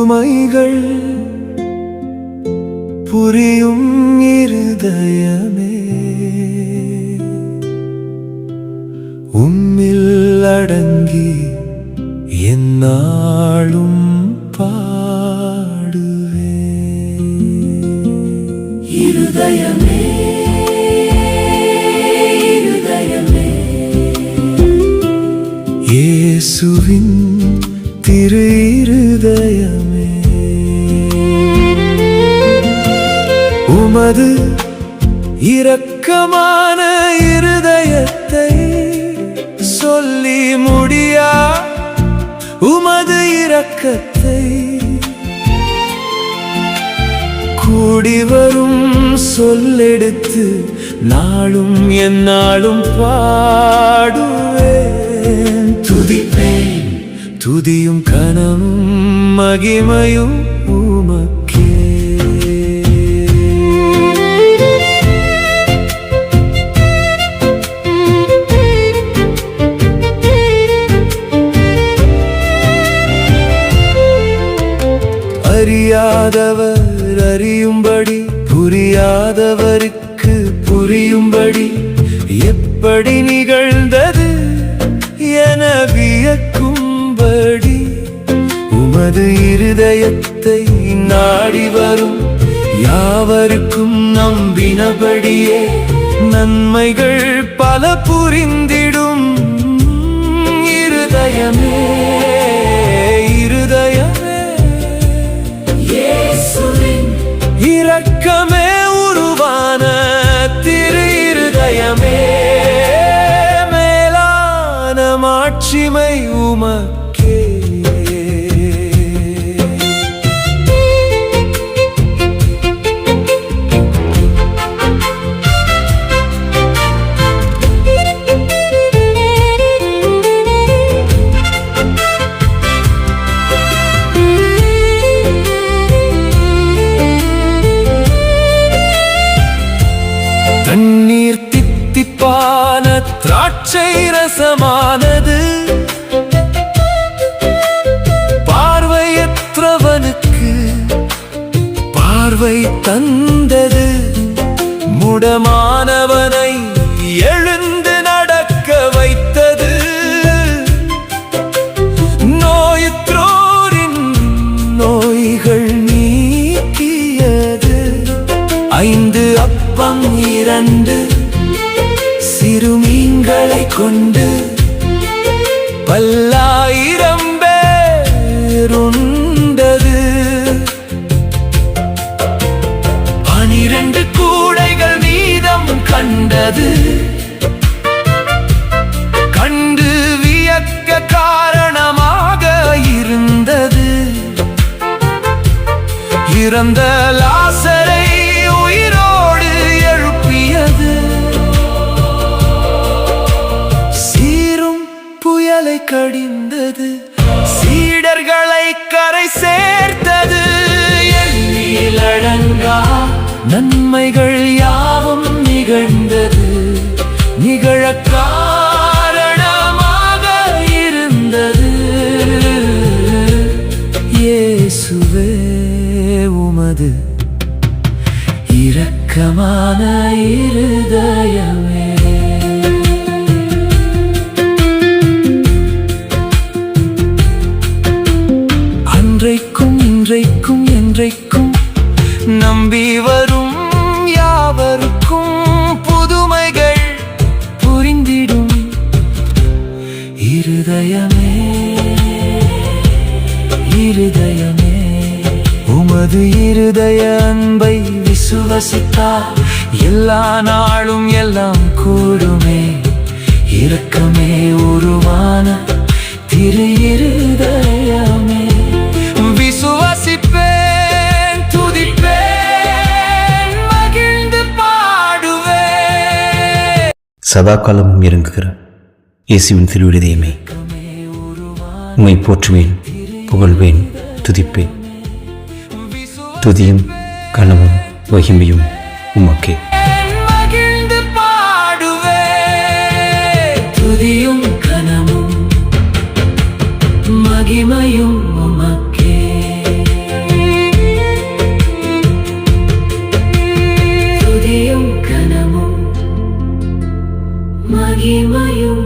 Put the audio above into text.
புதுமைகள் புரியும் இருதயமே, உம்மில் அடங்கி எந்நாளும் பாடுவே. இருதயமே இருதயமே, இயேசுவின் திரு இருதயமே, உமது இரக்கமான இருதயத்தை சொல்லி முடியா உமது இரக்கத்தை, கூடி வரும் சொல்லெடுத்து நாளும் எந்நாளும் பாடுவேன். துதிப்பேன், துதியும் கனமும் மகிமையும் உமக்கே. அறியாதவர் அறியும்படி, புரியாதவருக்கு புரியும்படி, எப்படி நிகழ்ந்தது என வியக்கும்படி, உமது இருதயத்தை நாடி வரும் யாவருக்கும் நம்பினபடியே நன்மைகள் பல புரிந்திடும். இருதயமே இருதயமே, இயேசுவின் இரக்கமே உருவான திரு இருதயமே, மேலான மாட்சிமை உமக்கே. தண்ணீர் தித்திப்பான திராட்சை ரசமானது, பார்வையற்றவனுக்கு பார்வை தந்தது, முடமானவனை எழுந்து நடக்க வைத்தது, நோயுற்றோரின் நோய்கள் நீக்கியது, 5 அப்பம் 2 சிறு மீன்களை கொண்டு பல்லாயிரம் பேருண்டது, 12 கூடைகள் மீதம் கண்டது, கண்டு வியக்க காரணமாக இருந்தது, இறந்த லாசரை உயிரோடு எழுப்பியது, சீரும் புயலை கடிந்தது, சீடர்களை கரை சேர்த்தது, எண்ணில் அடங்கா நன்மைகள் யாவும் நிகழ்ந்தது, நிகழ காரணமாக இருந்தது. இயேசுவே உமது இரக்கமான இருதயமே, அன்றைக்கும் இன்றைக்கும் என்றைக்கும் நம்பி வரும் யாவருக்கும் புதுமைகள் புரிந்திடும். இருதயமே இருதயமே, உமது இருதய அன்பை விசுவசித்தால் எல்லா நாளும் எல்லாம் கூடுமே. இரக்கமே உருவான திரு இருதயமே, விசுவசிப்பேன், துதிப்பேன், மகிழ்ந்து பாடுவேன். சதா காலமும் இறங்குகிற இயேசுவின் திரு இருதயமே, உம்மை போற்றுவேன், புகழ்வேன், துதிப்பேன். துதியும் கனமும் மகிமையும் உமக்கே. மகிழ்ந்து பாடுவேன், துதியும் கனமும் மகிமையும் உமக்கே. மகிமையும்